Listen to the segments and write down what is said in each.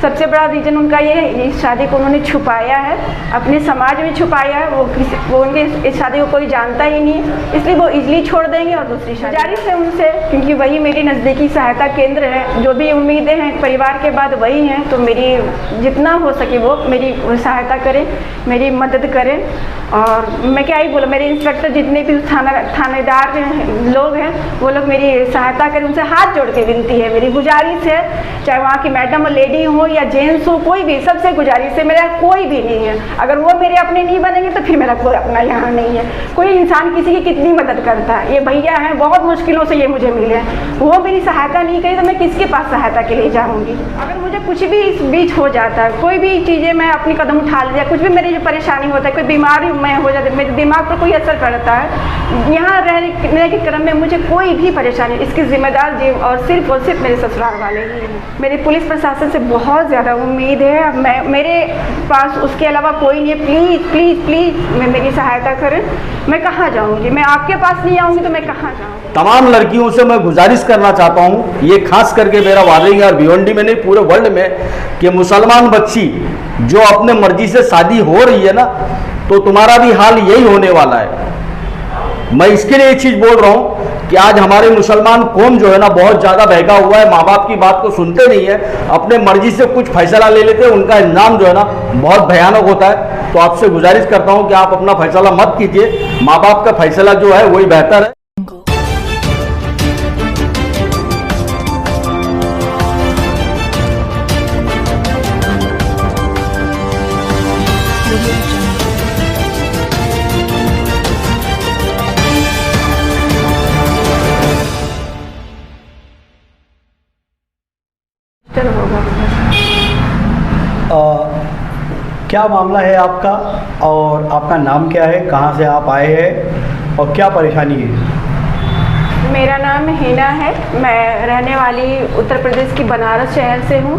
सबसे बड़ा रीज़न उनका ये है, इस शादी को उन्होंने छुपाया है, अपने समाज में छुपाया है। वो उनके इस शादी को कोई जानता ही नहीं है, इसलिए वो इजली छोड़ देंगे और दूसरी शादी। गुजारिश है उनसे, क्योंकि वही मेरी नज़दीकी सहायता केंद्र है, जो भी उम्मीदें हैं परिवार के बाद वही हैं, तो मेरी जितना हो सके वो मेरी सहायता करें, मेरी मदद करें। और मैं क्या ही बोला, मेरे इंस्पेक्टर जितने भी थानेदार लोग हैं वो लोग मेरी सहायता करें, उनसे हाथ जोड़ के विनती है, मेरी गुजारिश है, चाहे वहाँ की मैडम लेडी हो या जेंट्स हो, कोई भी, सबसे गुजारिश है, मेरा कोई भी नहीं है। अगर वो मेरे अपने नहीं बनेंगे तो फिर मेरा कोई अपना यहाँ नहीं है। कोई इंसान किसी की कितनी मदद करता है, ये भैया हैं बहुत मुश्किलों से ये मुझे मिले हैं, वो मेरी सहायता नहीं करी तो मैं किसके पास सहायता के लिए जाऊँगी। अगर मुझे कुछ भी इस बीच हो जाता है, कोई भी चीज़ें मैं अपनी कदम उठा लिया, कुछ भी मेरी जो परेशानी होता है, कोई बीमारी मैं हो जाती है, मेरे दिमाग पर कोई असर पड़ता है, यहाँ रहने के क्रम में मुझे कोई भी परेशानी, इसकी जिम्मेदार जी और सिर्फ मेरे ससुराल वाले ही हैं। मेरी पुलिस प्रशासन से बहुत ज़्यादा उम्मीद है, मेरे पास उसके अलावा कोई नहीं है। प्लीज़ प्लीज़ प्लीज़ मेरी सहायता करें। मैं कहाँ जाऊँगी, मैं आपके पास नहीं आऊँगी तो मैं कहाँ जाऊँ। तमाम लड़कियों से मैं गुजारिश करना चाहता हूँ, ये खास करके मेरा वादे और भिवंडी में नहीं पूरे वर्ल्ड में, कि मुसलमान बच्ची जो अपने मर्जी से शादी हो रही है ना, तो तुम्हारा भी हाल यही होने वाला है। मैं इसके लिए एक चीज़ बोल रहा हूँ कि आज हमारे मुसलमान कौम जो है ना बहुत ज़्यादा बहका हुआ है, माँ बाप की बात को सुनते नहीं है, अपने मर्जी से कुछ फैसला ले लेते हैं, उनका इंजाम जो है ना बहुत भयानक होता है। तो आपसे गुजारिश करता हूँ कि आप अपना फैसला मत कीजिए, माँ बाप का फैसला जो है वही बेहतर है। क्या मामला है आपका और आपका नाम क्या है, कहाँ से आप आए हैं और क्या परेशानी है? मेरा नाम हिना है, मैं रहने वाली उत्तर प्रदेश की बनारस शहर से हूँ।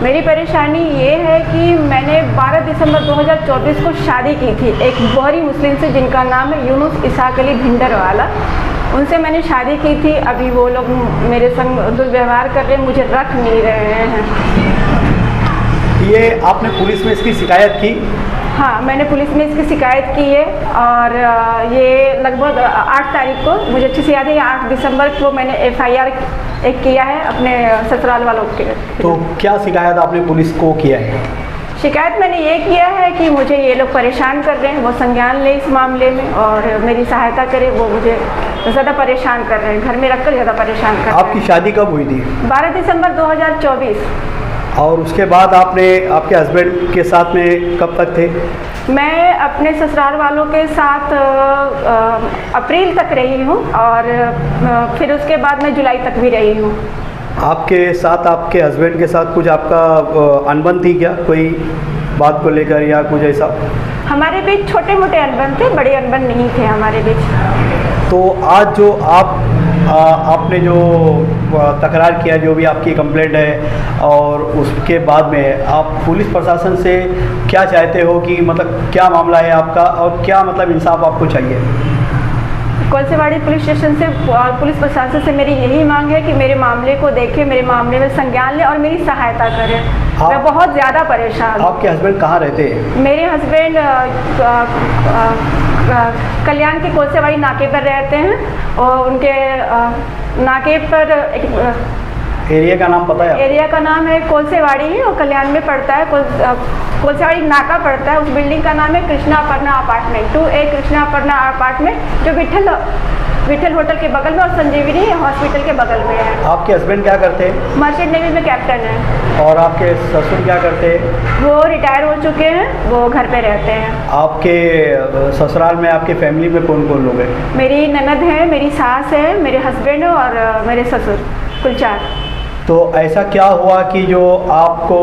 मेरी परेशानी ये है कि मैंने 12 दिसंबर 2024 को शादी की थी एक बोहरी मुस्लिम से, जिनका नाम है यूनुस इसाक अली भिंडरवाला। उनसे मैंने शादी की थी। अभी वो लोग मेरे संग दुर्व्यवहार कर रहे हैं, मुझे रख नहीं रहे हैं। ये आपने पुलिस में इसकी शिकायत की? हाँ, मैंने पुलिस में इसकी शिकायत की है और ये लगभग 8 तारीख को, मुझे अच्छे से याद है, 8 दिसंबर को मैंने FIR एक किया है अपने ससुराल वालों के। तो क्या शिकायत आपने पुलिस को किया है? शिकायत मैंने ये किया है कि मुझे ये लोग परेशान कर रहे हैं, वो संज्ञान ले इस मामले में और मेरी सहायता करें। वो मुझे ज़्यादा परेशान कर रहे हैं, घर में रखकर ज़्यादा परेशान कर रहे हैं। आपकी शादी कब हुई थी? 12 दिसंबर 2024। और उसके बाद आपने आपके हस्बैंड के साथ में कब तक थे? मैं अपने ससुराल वालों के साथ अप्रैल तक रही हूँ और फिर उसके बाद मैं जुलाई तक भी रही हूँ। आपके साथ आपके हस्बैंड के साथ कुछ आपका अनबन थी क्या, कोई बात को लेकर या कुछ ऐसा? हमारे बीच छोटे मोटे अनबन थे, बड़े अनबन नहीं थे हमारे बीच। तो आज जो आपने जो तकरार किया, जो भी आपकी कंप्लेंट है, और उसके बाद में आप पुलिस प्रशासन से क्या चाहते हो कि मतलब क्या मामला है आपका और क्या मतलब इंसाफ आपको चाहिए? कोलसेवाड़ी पुलिस स्टेशन से और पुलिस प्रशासन से मेरी यही मांग है कि मेरे मामले को देखें, मेरे मामले में संज्ञान लें और मेरी सहायता करें। मैं बहुत ज़्यादा परेशान हूँ। आपके हस्बैंड कहाँ रहते हैं? मेरे हस्बैंड कल्याण के कोलसेवाड़ी नाके पर रहते हैं और उनके नाके पर एरिया का नाम पता है? एरिया का नाम है कोलसेवाड़ी है और कल्याण में पड़ता है, कोलसेवाड़ी नाका पड़ता है। उस बिल्डिंग का नाम है Krishna Aparna apartment, 2A Krishna Aparna apartment, जो विठल होटल के बगल में और संजीवनी हॉस्पिटल के बगल में है। आपके हस्बैंड क्या करते हैं? मर्चेंट नेवी में कैप्टन है। और आपके ससुर क्या करते हैं? वो रिटायर हो चुके हैं, वो घर पे रहते हैं। आपके ससुराल में आपके फैमिली में कौन कौन लोग हैं? मेरी ननद है, मेरी सास है, मेरे हस्बैंड और मेरे ससुर, कुल 4। तो ऐसा क्या हुआ कि जो आपको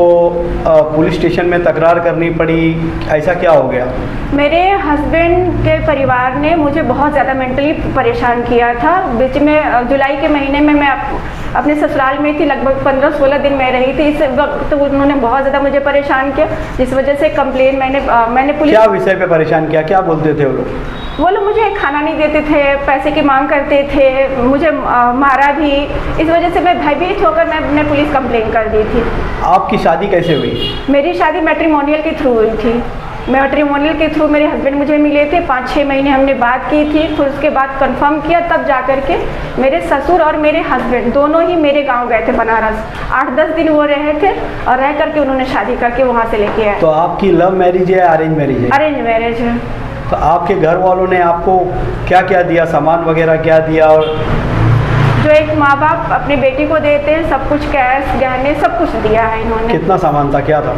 पुलिस स्टेशन में तकरार करनी पड़ी, ऐसा क्या हो गया? मेरे हस्बैंड के परिवार ने मुझे बहुत ज़्यादा मेंटली परेशान किया था। बीच में जुलाई के महीने में मैं अपने ससुराल में थी, लगभग 15-16 दिन मैं रही थी। इस वक्त तो उन्होंने बहुत ज़्यादा मुझे परेशान किया, जिस वजह से कंप्लेन मैंने पुलिस। क्या विषय पे परेशान किया, क्या बोलते थे वो लोग? वो लोग मुझे खाना नहीं देते थे, पैसे की मांग करते थे, मुझे मारा भी। इस वजह से मैं भयभीत होकर मैंने पुलिस कंप्लेन कर दी थी। आपकी शादी कैसे हुई? मेरी शादी मैट्रिमोनियल के थ्रू हुई थी। मैट्रिमोनियल के थ्रू मेरे हस्बैंड मुझे मिले थे, 5-6 महीने हमने बात की थी, फिर उसके बाद कंफर्म किया, तब जा कर के मेरे ससुर और मेरे हस्बैंड दोनों ही मेरे गांव गए थे बनारस। 8-10 दिन वो रहे थे और रह करके उन्होंने शादी करके वहाँ से लेके आए। तो आपकी लव मैरिज है, अरेंज मैरिज है? अरेंज मैरिज है। तो आपके घर वालों ने आपको क्या क्या दिया, सामान वगैरह क्या दिया? और जो एक माँ बाप अपनी बेटी को देते हैं, सब कुछ कैश गहने सब कुछ दिया है इन्होंने। कितना सामान था, क्या था?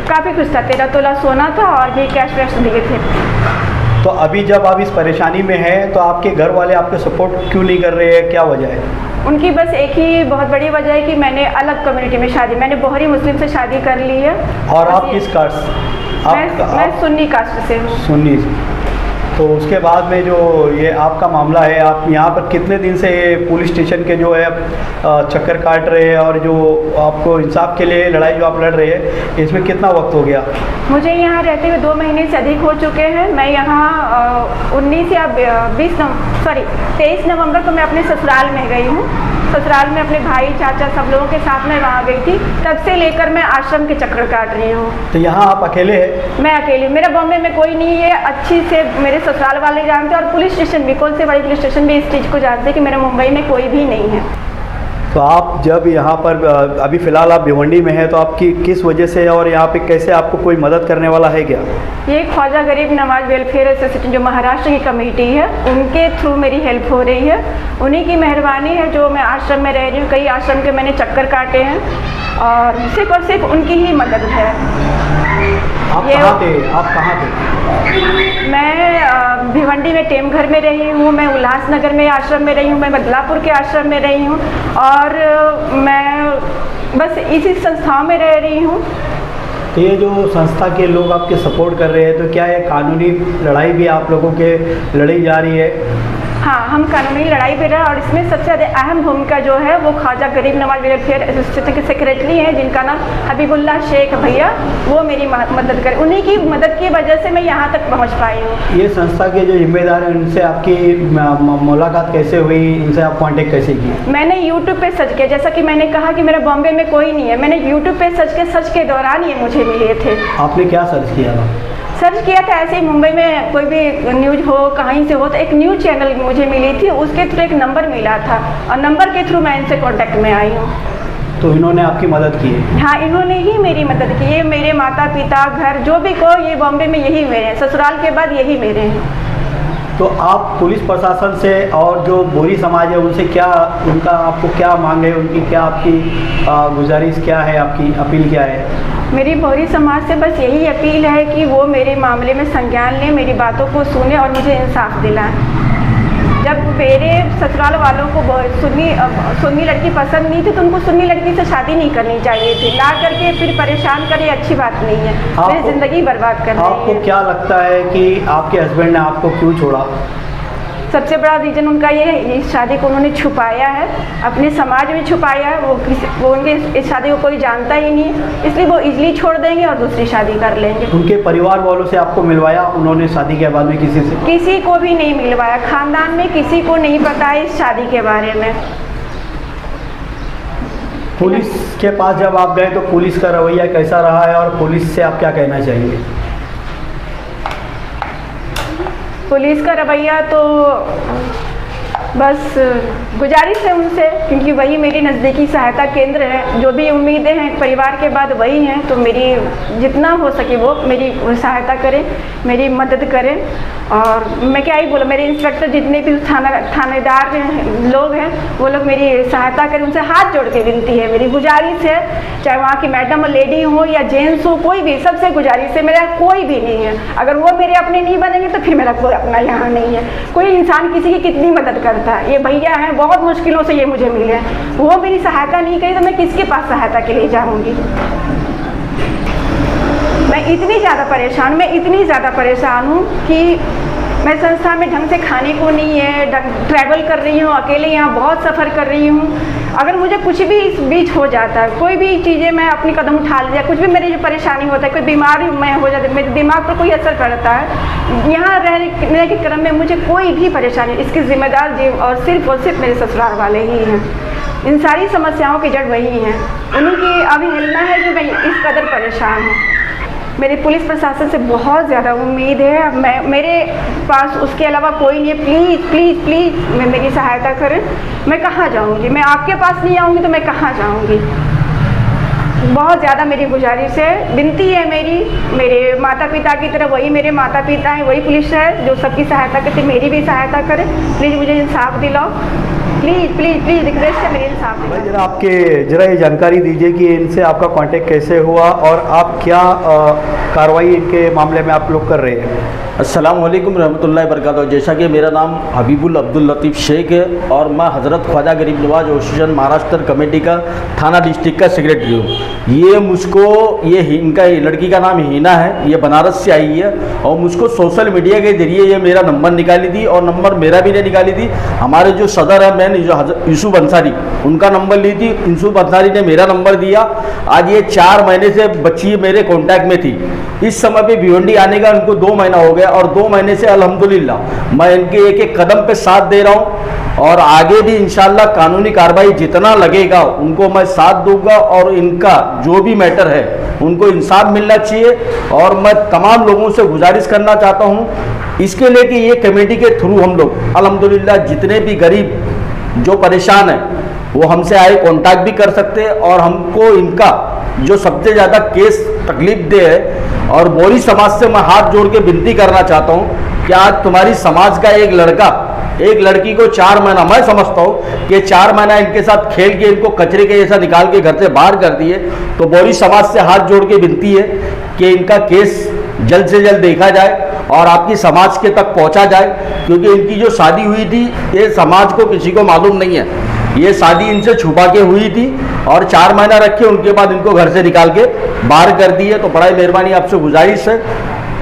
काफ़ी कुछ था, 13 तोला सोना था और भी कैश वैश दिए थे। तो अभी जब आप इस परेशानी में हैं तो आपके घर वाले आपके सपोर्ट क्यों नहीं कर रहे हैं, क्या वजह है? उनकी बस एक ही बहुत बड़ी वजह है कि मैंने अलग कम्युनिटी में शादी, मैंने बोहरी मुस्लिम से शादी कर ली है। और आप किस कास्ट? मैं सुन्नी कास्ट से हूँ। सुन्नी। तो उसके बाद में जो ये आपका मामला है, आप यहाँ पर कितने दिन से पुलिस स्टेशन के जो है चक्कर काट रहे हैं, और जो आपको इंसाफ के लिए लड़ाई जो आप लड़ रहे हैं, इसमें कितना वक्त हो गया? मुझे यहाँ रहते हुए 2 महीने से अधिक हो चुके हैं। मैं यहाँ 23 नवंबर को मैं अपने ससुराल में गई हूँ। ससुराल में अपने भाई चाचा सब लोगों के साथ में वहाँ गई थी, तब से लेकर मैं आश्रम के चक्कर काट रही हूँ। तो यहाँ आप अकेले हैं? मैं अकेली, मेरा बॉम्बे में कोई नहीं है। अच्छी से मेरे ससुराल वाले जानते हैं और पुलिस स्टेशन भी, कौन से बड़ी पुलिस स्टेशन भी इस चीज़ को जानते हैं कि मेरे मुंबई में कोई भी नहीं है। तो आप जब यहाँ पर अभी फ़िलहाल आप भिवंडी में हैं, तो आपकी किस वजह से और यहाँ पे कैसे आपको कोई मदद करने वाला है क्या? ये ख्वाजा गरीब नवाज वेलफेयर एसोसिएशन जो महाराष्ट्र की कमेटी है, उनके थ्रू मेरी हेल्प हो रही है। उन्हीं की मेहरबानी है जो मैं आश्रम में रह रही हूँ। कई आश्रम के मैंने चक्कर काटे हैं और सिर्फ उनकी ही मदद है। आप कहाँ थे? मैं भिवंडी में टेमघर में रही हूँ, मैं उल्लासनगर में आश्रम में रही हूँ, मैं बदलापुर के आश्रम में रही हूँ, और मैं बस इसी संस्थाओं में रह रही हूँ। तो ये जो संस्था के लोग आपके सपोर्ट कर रहे हैं, तो क्या ये कानूनी लड़ाई भी आप लोगों के लड़ी जा रही है? हाँ, हम कानूनी लड़ाई भी रहे, और इसमें सबसे ज़्यादा अहम भूमिका जो है वो ख्वाजा गरीब नवाज वेलफेयर एसोसिएशन के सेक्रेटरी हैं, जिनका नाम हबीबुल्ला शेख भैया, वो मेरी मदद करें। उन्हीं की मदद की वजह से मैं यहाँ तक पहुँच पाई हूँ। ये संस्था के जो जिम्मेदार हैं, उनसे आपकी मुलाकात कैसे हुई, इनसे आप कॉन्टेक्ट कैसे की? मैंने यूट्यूब पे सर्च किया, जैसा कि मैंने कहा कि मेरा बॉम्बे में कोई नहीं है। मैंने यूट्यूब पे सर्च के दौरान ये मुझे मिले थे। आपने क्या सर्च किया था? सर्च किया था ऐसे ही, मुंबई में कोई भी न्यूज़ हो, कहीं से हो, तो एक न्यूज़ चैनल मुझे मिली थी, उसके थ्रू एक नंबर मिला था और नंबर के थ्रू मैं इनसे कांटेक्ट में आई हूँ। तो इन्होंने आपकी मदद की है? हाँ, इन्होंने ही मेरी मदद की है। मेरे माता पिता, घर जो भी को, ये बॉम्बे में यही मेरे हैं, ससुराल के बाद यही मेरे हैं। तो आप पुलिस प्रशासन से और जो बोरी समाज है उनसे क्या, उनका आपको क्या मांग है, उनकी क्या आपकी गुजारिश क्या है, आपकी अपील क्या है? मेरी बोरी समाज से बस यही अपील है कि वो मेरे मामले में संज्ञान लें, मेरी बातों को सुने और मुझे इंसाफ दिलाएं। जब मेरे ससुराल वालों को सुन्नी लड़की पसंद नहीं थी, तो उनको सुन्नी लड़की से शादी नहीं करनी चाहिए थी। ला करके फिर परेशान करे, अच्छी बात नहीं है, मेरी ज़िंदगी बर्बाद कर रही है। आपको क्या लगता है कि आपके हस्बैंड ने आपको क्यों छोड़ा? सबसे बड़ा रीज़न उनका ये है, इस शादी को उन्होंने छुपाया है, अपने समाज में छुपाया है। वो उनके इस शादी को कोई जानता ही नहीं है, इसलिए वो इजली छोड़ देंगे और दूसरी शादी कर लेंगे। उनके परिवार वालों से आपको मिलवाया उन्होंने शादी के बाद में किसी से? किसी को भी नहीं मिलवाया, खानदान में किसी को नहीं पता है इस शादी के बारे में। पुलिस के पास जब आप गए तो पुलिस का रवैया कैसा रहा है, और पुलिस से आप क्या कहना चाहेंगे? पुलिस का रवैया तो बस गुजारिश है उनसे, क्योंकि वही मेरी नज़दीकी सहायता केंद्र है। जो भी उम्मीदें हैं परिवार के बाद वही हैं, तो मेरी जितना हो सके वो मेरी सहायता करें, मेरी मदद करें। और मैं क्या ही बोलूँ, मेरे इंस्पेक्टर जितने भी थानेदार लोग हैं वो लोग मेरी सहायता करें, उनसे हाथ जोड़ के विनती है, मेरी गुजारिश है। चाहे वहाँ की मैडम लेडी हो या जेंट्स हो, कोई भी, सबसे गुजारिश है, मेरा कोई भी नहीं है। अगर वो मेरे अपने नहीं बनेंगे तो फिर मेरा कोई अपना यहाँ नहीं है। कोई इंसान किसी की कितनी मदद करता है, ये भैया हैं, बहुत मुश्किलों से ये मुझे मिले हैं, वो मेरी सहायता नहीं करी तो मैं किसके पास सहायता के लिए जाऊँगी? मैं इतनी ज़्यादा परेशान हूँ कि मैं संस्था में ढंग से खाने को नहीं है, ट्रैवल कर रही हूँ, अकेले यहाँ बहुत सफ़र कर रही हूँ। अगर मुझे कुछ भी इस बीच हो जाता है, कोई भी चीज़ें मैं अपनी कदम उठा लिया, कुछ भी मेरी जो परेशानी होता है, कोई बीमारी मैं हो जाती है, मेरे दिमाग पर कोई असर पड़ता है, यहाँ रहने के क्रम में मुझे कोई भी परेशानी, इसकी जिम्मेदार जीव और सिर्फ मेरे ससुराल वाले ही हैं। इन सारी समस्याओं की जड़ वही हैं, उन्हीं की अवहेलना है जो मैं इस कदर परेशान हूँ। मेरी पुलिस प्रशासन से बहुत ज़्यादा उम्मीद है, अब मेरे पास उसके अलावा कोई नहीं है। प्लीज़ प्लीज़ प्लीज़ मेरी सहायता करें। मैं कहाँ जाऊँगी? मैं आपके पास नहीं आऊँगी तो मैं कहाँ जाऊँगी? बहुत ज़्यादा मेरी गुजारिश है, विनती है मेरे माता पिता की तरह, वही मेरे माता पिता हैं, वही पुलिस है जो सबकी सहायता करती, मेरी भी सहायता करें। प्लीज़ मुझे इंसाफ दिलाओ, प्लीज़ प्लीज़ प्लीज़ रिक्वेस्ट है, मेरे इंसाफ दिलाओ। भाई जरा ये जानकारी दीजिए कि इनसे आपका कांटेक्ट कैसे हुआ और आप क्या कार्रवाई इनके मामले में आप लोग कर रहे हैं? अस्सलाम वालेकुम रहमतुल्लाहि बरकातहू। जैसा कि मेरा नाम हबीबुल अब्दुल लतीफ़ शेख है और मैं हज़रत ख्वाजा गरीब नवाज एसोसिएशन महाराष्ट्र कमेटी का थाना डिस्ट्रिक्ट का सेक्रेटरी हूँ। ये मुझको इनका लड़की का नाम हिना है, ये बनारस से आई है और मुझको सोशल मीडिया के जरिए ये मेरा नंबर निकाली थी और नंबर मेरा भी नहीं निकाली थी, हमारे जो सदर है मैन यूसुफ अंसारी उनका नंबर ली थी। यूसुफ अंसारी ने मेरा नंबर दिया। आज ये 4 महीने से बच्ची मेरे कॉन्टैक्ट में थी। इस समय पे भिवंडी आने का उनको 2 महीना हो गया और 2 महीने से अल्हम्दुलिल्लाह मैं इनके एक एक कदम पे साथ दे रहा हूँ और आगे भी इंशाल्लाह कानूनी कार्रवाई जितना लगेगा उनको मैं साथ दूंगा और इनका जो भी मैटर है उनको इंसाफ मिलना चाहिए। और मैं तमाम लोगों से गुजारिश करना चाहता हूँ इसके लिए कि ये कमेटी के थ्रू हम लोग अल्हम्दुलिल्लाह जितने भी गरीब जो परेशान है वो हमसे आए कांटेक्ट भी कर सकते हैं और हमको इनका जो सबसे ज़्यादा केस तकलीफ दे है और बोरी समाज से मैं हाथ जोड़ के विनती करना चाहता हूँ कि आज तुम्हारी समाज का एक लड़का एक लड़की को 4 महीना, मैं समझता हूँ कि 4 महीना इनके साथ खेल के इनको कचरे के जैसा निकाल के घर से बाहर कर दिए, तो बोरी समाज से हाथ जोड़ के विनती है कि इनका केस जल्द से जल्द देखा जाए और आपकी समाज के तक पहुंचा जाए, क्योंकि इनकी जो शादी हुई थी ये समाज को किसी को मालूम नहीं है। ये शादी इनसे छुपा के हुई थी और 4 महीना रखे, उनके बाद इनको घर से निकाल के बाहर कर दिए। तो बड़ा मेहरबानी आपसे गुजारिश है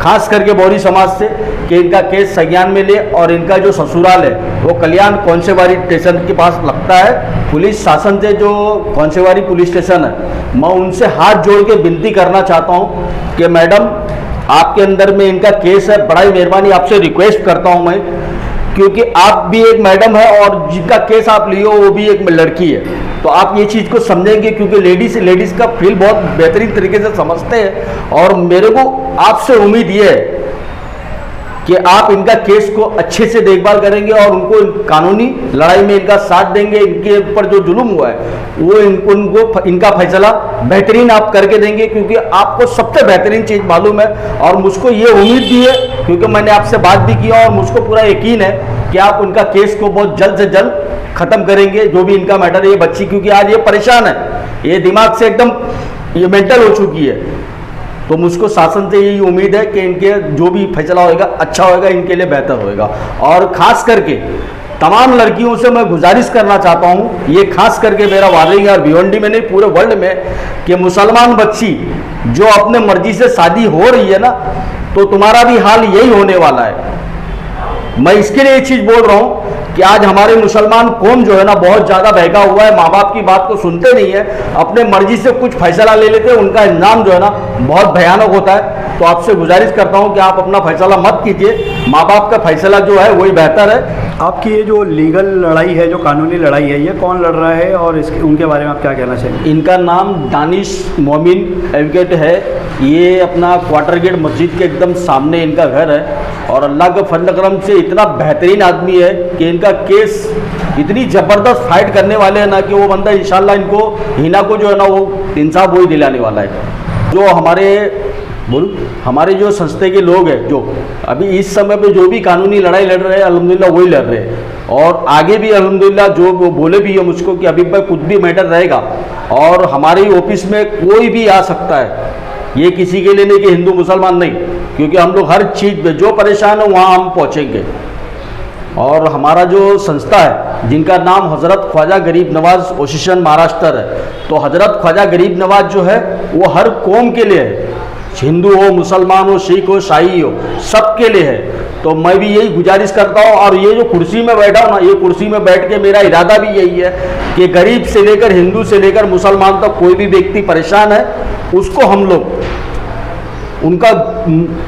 खास करके बोरी समाज से कि इनका केस संज्ञान में ले और इनका जो ससुराल है वो कल्याण कौनसेवारी स्टेशन के पास लगता है। पुलिस शासन से जो कौनसेवारी पुलिस स्टेशन है, मैं उनसे हाथ जोड़ के विनती करना चाहता हूँ कि मैडम आपके अंदर में इनका केस है, बड़ा ही मेहरबानी आपसे रिक्वेस्ट करता हूँ मैं, क्योंकि आप भी एक मैडम है और जिनका केस आप लियो वो भी एक लड़की है, तो आप ये चीज़ को समझेंगे क्योंकि लेडीज़ का फील बहुत बेहतरीन तरीके से समझते हैं। और मेरे को आपसे उम्मीद ये है कि आप इनका केस को अच्छे से देखभाल करेंगे और उनको कानूनी लड़ाई में इनका साथ देंगे। इनके ऊपर जो जुल्म हुआ है वो उनको इनका फैसला बेहतरीन आप करके देंगे, क्योंकि आपको सबसे बेहतरीन चीज़ मालूम है और मुझको ये उम्मीद भी है क्योंकि मैंने आपसे बात भी की और मुझको पूरा यकीन है कि आप उनका केस को बहुत जल्द से जल्द ख़त्म करेंगे। जो भी इनका मैटर है ये बच्ची, क्योंकि आज ये परेशान है, ये दिमाग से एकदम ये मेंटल हो चुकी है, तो मुझको शासन से यही उम्मीद है कि इनके जो भी फैसला होएगा अच्छा होएगा, इनके लिए बेहतर होएगा। और ख़ास करके तमाम लड़कियों से मैं गुजारिश करना चाहता हूँ, ये खास करके मेरा वार्निंग है और भिवंडी में नहीं पूरे वर्ल्ड में, कि मुसलमान बच्ची जो अपने मर्जी से शादी हो रही है ना, तो तुम्हारा भी हाल यही होने वाला है। मैं इसके लिए ये चीज़ बोल रहा हूँ कि आज हमारे मुसलमान कौम जो है ना बहुत ज़्यादा बहका हुआ है, माँ बाप की बात को सुनते नहीं है, अपने मर्जी से कुछ फैसला ले लेते हैं, उनका इंजाम जो है ना बहुत भयानक होता है। तो आपसे गुजारिश करता हूं कि आप अपना फैसला मत कीजिए, माँ बाप का फैसला जो है वही बेहतर है। आपकी ये जो लीगल लड़ाई है, जो कानूनी लड़ाई है, ये कौन लड़ रहा है और उनके बारे में आप क्या कहना चाहिए? इनका नाम दानिश मोमिन एडवोकेट है। ये अपना क्वार्टर गेट मस्जिद के एकदम सामने इनका घर है और अल्लाह के फजल करम से इतना बेहतरीन आदमी है कि इनका केस इतनी ज़बरदस्त फाइट करने वाले हैं ना कि वो बंदा इंशाल्लाह इनको हिना को जो है ना वो इंसाफ वही दिलाने वाला है। जो हमारे जो संस्था के लोग हैं जो अभी इस समय पे जो भी कानूनी लड़ाई लड़ रहे हैं अल्हम्दुलिल्लाह वही लड़ रहे हैं और आगे भी अल्हम्दुलिल्लाह जो वो बोले भी है मुझको कि अभी भाई कुछ भी मैटर रहेगा और हमारे ऑफिस में कोई भी आ सकता है। ये किसी के लिए नहीं कि हिंदू मुसलमान नहीं, क्योंकि हम लोग हर चीज़ पे जो परेशान हो वहाँ हम पहुँचेंगे। और हमारा जो संस्था है जिनका नाम हज़रत ख्वाजा गरीब नवाज एसोसिएशन महाराष्ट्र है, तो हज़रत ख्वाजा गरीब नवाज जो है वो हर कौम के लिए है, हिंदू हो, मुसलमान हो, सिख हो, शाही हो, सबके लिए है। तो मैं भी यही गुजारिश करता हूँ। और ये जो कुर्सी में बैठा हूँ ना, ये कुर्सी में बैठ के मेरा इरादा भी यही है कि गरीब से लेकर, हिंदू से लेकर मुसलमान तक कोई भी व्यक्ति परेशान है, उसको हम लोग उनका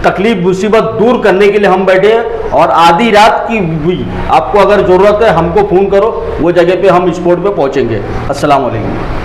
तकलीफ मुसीबत दूर करने के लिए हम बैठे हैं। और आधी रात की भी आपको अगर ज़रूरत है हमको फ़ोन करो, वो जगह पे हम स्पॉट पे पहुंचेंगे। अस्सलाम वालेकुम।